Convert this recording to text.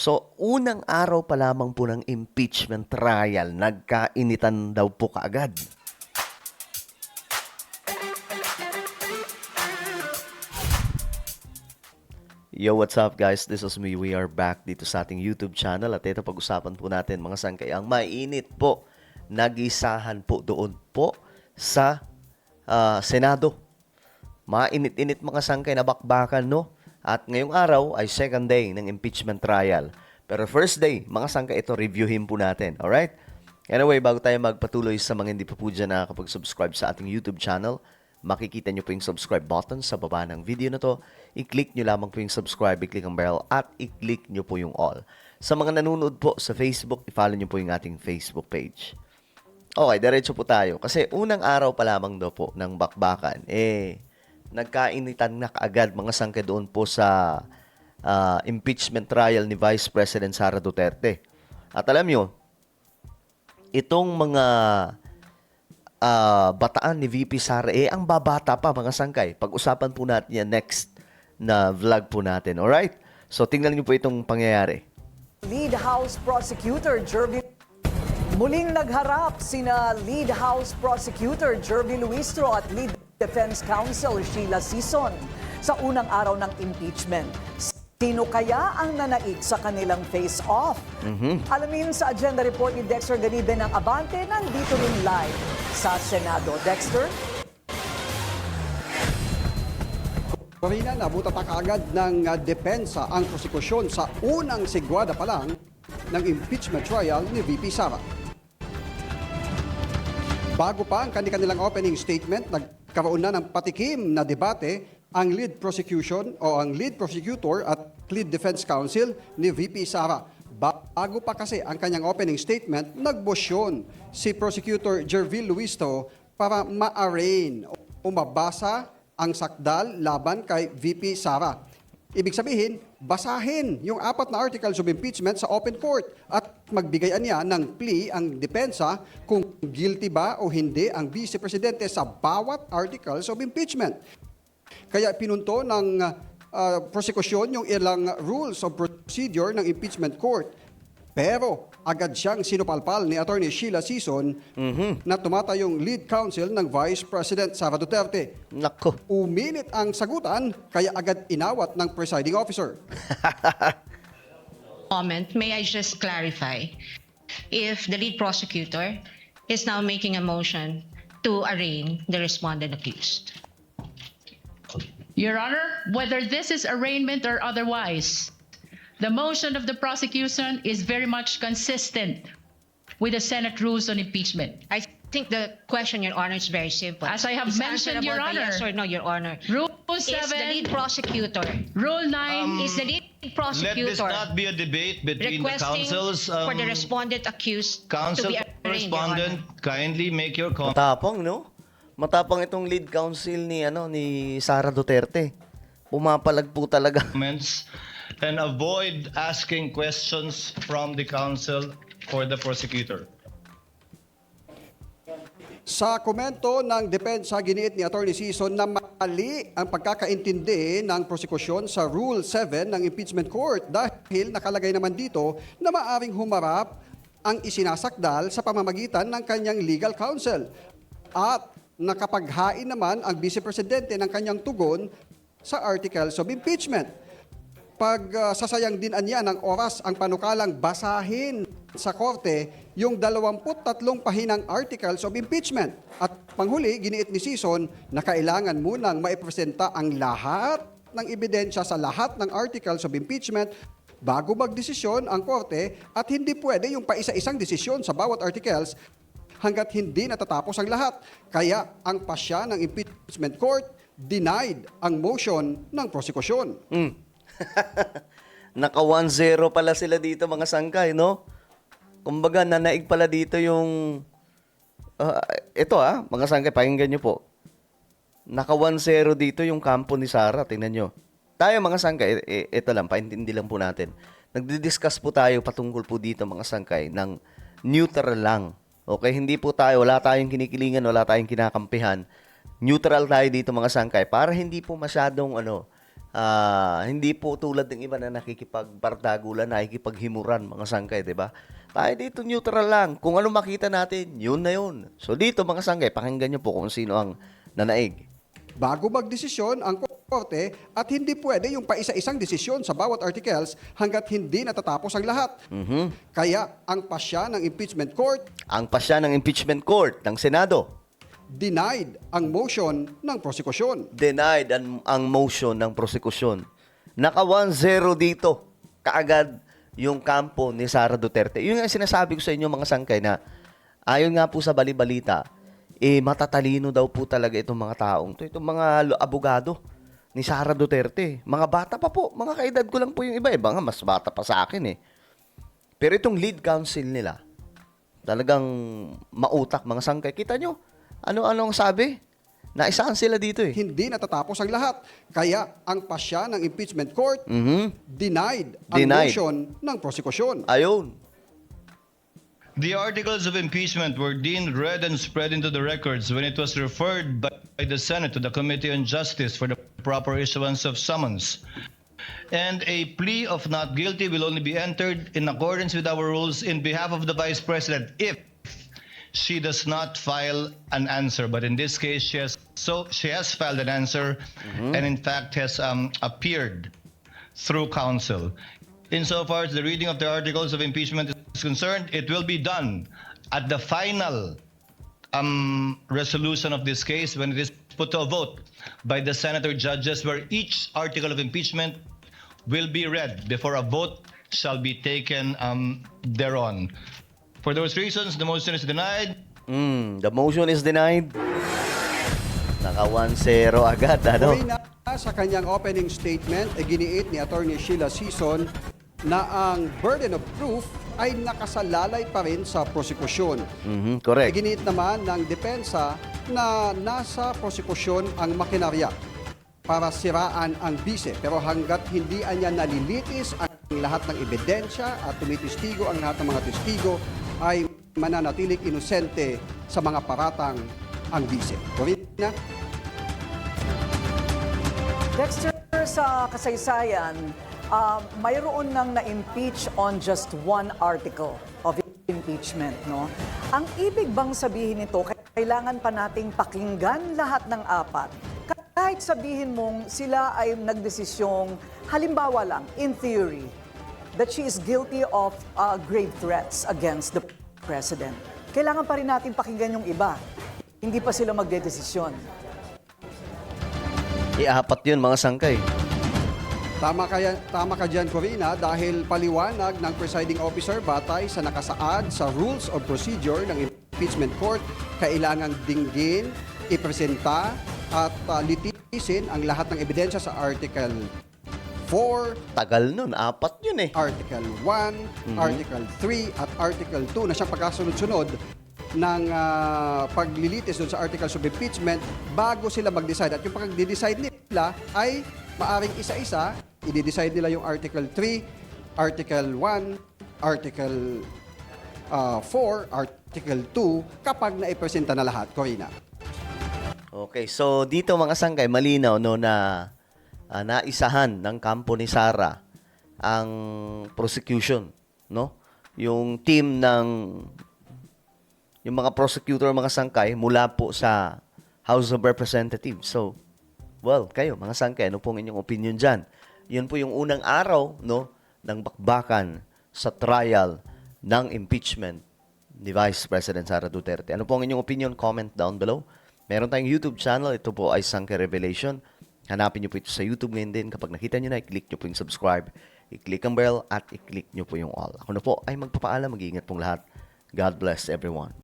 So, unang araw pa lamang po ng impeachment trial, nagkainitan daw po kaagad. Yo, what's up guys? This is me. We are back dito sa ating YouTube channel at ito pag-usapan po natin mga sangkay ang mainit po. Nagisahan po doon po sa Senado. Mainit-init mga sangkay na bakbakan, no? At ngayong araw ay second day ng impeachment trial. Pero first day, mga sangkay, ito reviewin po natin. Alright? Anyway, bago tayo magpatuloy sa mga hindi pa po dyan nakakapag-subscribe sa ating YouTube channel, makikita nyo po yung subscribe button sa baba ng video na to. I-click nyo lamang po yung subscribe, i-click ang bell, at i-click nyo po yung all. Sa mga nanonood po sa Facebook, i-follow nyo po yung ating Facebook page. Okay, diretso po tayo. Kasi unang araw pa lamang daw po ng bakbakan, nagkainitan na kaagad mga sangkay doon po sa impeachment trial ni Vice President Sara Duterte. At alam nyo, itong mga bataan ni VP Sara, ang babata pa mga sangkay. Pag-usapan po natin yan next na vlog po natin. Alright? So, tingnan niyo po itong pangyayari. Lead House Prosecutor Jervy muling nagharap sina Lead House Prosecutor Jervy Luistro at Lead Defense Counsel Sheila Sison sa unang araw ng impeachment. Sino kaya ang nanaig sa kanilang face-off? Alamin sa agenda report ni Dexter Ganibe ng Abante, nandito rin live sa Senado. Dexter? Marina, nabuta kaagad ng depensa ang prosekusyon sa unang sigwada pa lang ng impeachment trial ni VP Sara. Bago pa ang kanilang opening statement, nagkaroon na ng patikim na debate ang lead prosecution o ang lead prosecutor at lead defense counsel ni VP Sara. Bago pa kasi ang kanyang opening statement, nagbosyon si Prosecutor Jervil Luistro para ma-arraign o mabasa ang sakdal laban kay VP Sara. Ibig sabihin, basahin yung 4 na articles of impeachment sa open court at magbigayan niya ng plea ang depensa kung guilty ba o hindi ang Vice Presidente sa bawat articles of impeachment. Kaya pinunto ng prosekusyon yung ilang rules of procedure ng impeachment court. Pero agad siyang sinupalpal ni Attorney Sheila Sison na tumatayong lead counsel ng Vice President Sara Duterte. Nako. Uminit ang sagutan kaya agad inawat ng presiding officer. Comment, may I just clarify if the lead prosecutor is now making a motion to arraign the respondent accused? Your Honor, whether this is arraignment or otherwise, the motion of the prosecution is very much consistent with the Senate rules on impeachment. I think the question, Your Honor, is very simple. As I have It's mentioned, Your answerable by Honor. Yes or no, Your Honor. Rule Is the 7, lead prosecutor, Rule 9, is the lead Let this prosecutor not be a debate between the requesting councils. for the respondent accused to Council be arraigned, Your correspondent, Honor? kindly make your comment. Matapang, no? Matapang itong lead counsel ni Sara Duterte. Pumapalag po talaga. And avoid asking questions from the council for the prosecutor. Sa komento ng depensa, giniit ni Attorney Sison na mali ang pagkakaintindi ng prosekusyon sa Rule 7 ng Impeachment Court dahil nakalagay naman dito na maaring humarap ang isinasakdal sa pamamagitan ng kanyang legal counsel at nakapaghain naman ang Vice Presidente ng kanyang tugon sa articles of impeachment. Sasayang din anya ng oras ang panukalang basahin sa korte yung 23 pahinang articles of impeachment. At panghuli, giniit ni Sison na kailangan munang maipresenta ang lahat ng ebidensya sa lahat ng articles of impeachment bago magdesisyon ang korte at hindi pwede yung paisa-isang desisyon sa bawat articles hanggat hindi natatapos ang lahat. Kaya ang pasya ng impeachment court denied ang motion ng prosekusyon. Naka 1-0 pala sila dito mga sangkay, no? Kumbaga, nanaig pala dito yung... ito mga sangkay, pakinggan nyo po. Naka 1-0 dito yung kampo ni Sara, tingnan nyo. Tayo mga sangkay, ito lang, paintindi lang po natin. Nagdi-discuss po tayo patungkol po dito mga sangkay ng neutral lang. Okay, hindi po tayo, wala tayong kinikilingan, wala tayong kinakampihan. Neutral tayo dito mga sangkay para hindi po masyadong Hindi po tulad ng iba na nakikipagbardagulan, nakikipaghimuran mga sangkay, di ba? Tayo dito neutral lang. Kung ano makita natin, yun na yun. So dito mga sangkay, pakinggan nyo po kung sino ang nanaig. Bago magdesisyon ang korte at hindi pwede yung paisa-isang desisyon sa bawat articles hanggat hindi natatapos ang lahat. Kaya ang pasya ng impeachment court Ang pasya ng impeachment court ng Senado, denied ang motion ng prosekusyon. denied ang motion ng prosekusyon. Naka 1-0 dito. Kaagad yung kampo ni Sara Duterte. Yun nga sinasabi ko sa inyo mga sangkay na ayon nga po sa balibalita, matatalino daw po talaga itong mga taong to. Itong mga abogado ni Sara Duterte. Mga bata pa po. Mga kaedad ko lang po yung iba. Iba nga, mas bata pa sa akin eh. Pero itong lead counsel nila, talagang mautak mga sangkay. Kita nyo, ano-ano ang sabi? Naisahan sila dito eh. Hindi natatapos ang lahat. Kaya ang pasya ng impeachment court denied ang Denied. motion ng prosekusyon. Ayun. The articles of impeachment were deemed read and spread into the records when it was referred by the Senate to the Committee on Justice for the proper issuance of summons. And a plea of not guilty will only be entered in accordance with our rules in behalf of the Vice President if she does not file an answer. But in this case, she has filed an answer and in fact has appeared through counsel. Insofar as the reading of the articles of impeachment is concerned, it will be done at the final resolution of this case when it is put to a vote by the senator judges, where each article of impeachment will be read before a vote shall be taken thereon. For those reasons, the motion is denied. The motion is denied. Naka 1-0 agad, ano? Tuloy na sa kanyang opening statement, giniit ni Attorney Sheila Sison na ang burden of proof ay nakasalalay pa rin sa prosekusyon. Correct. Giniit naman ng depensa na nasa prosekusyon ang makinarya para siraan ang bise. Pero hanggat hindi anya nalilitis ang lahat ng ebidensya at tumitistigo ang lahat ng mga testigo, ay mananatiling inosente sa mga paratang ang bise. Corina? Dexter, sa kasaysayan, mayroon nang na-impeach on just one article of impeachment, no? Ang ibig bang sabihin nito, kailangan pa nating pakinggan lahat ng apat? Kahit sabihin mong sila ay nagdesisyong, halimbawa lang, in theory, that she is guilty of grave threats against the president. Kailangan pa rin natin pakinggan yung iba. Hindi pa sila magdedesisyon. Iapat yun mga sangkay. Tama ka dyan, Corina, dahil paliwanag ng presiding officer batay sa nakasaad sa Rules of Procedure ng Impeachment Court, kailangang dinggin, ipresenta at litisin ang lahat ng ebidensya sa Article 4, Tagal nun, 4 yun eh. Article 1, Article 3 at Article 2 na siyang pagkasunod-sunod ng paglilitis doon sa articles of impeachment bago sila mag-decide. At yung pag-decide nila ay maaring isa-isa, i-decide nila yung Article 3, Article 1, Article 4, Article 2 kapag naipresenta na lahat. Corina. Okay, so dito mga sangkay, malinaw no na naisahan ng kampo ni Sara ang prosecution, no? Yung team ng yung mga prosecutor, mga sangkay mula po sa House of Representatives. So, well, kayo mga sangkay, ano pong inyong opinion dyan? Yun po yung unang araw, no, ng bakbakan sa trial ng impeachment ni Vice President Sara Duterte. Ano pong inyong opinion? Comment down below. Meron tayong YouTube channel. Ito po ay Sangkay Revelation. Hanapin nyo po ito sa YouTube ngayon din. Kapag nakita nyo na, i-click nyo po yung subscribe, i-click ang bell, at i-click nyo po yung all. Ako na po ay magpapaalam. Mag-iingat pong lahat. God bless everyone.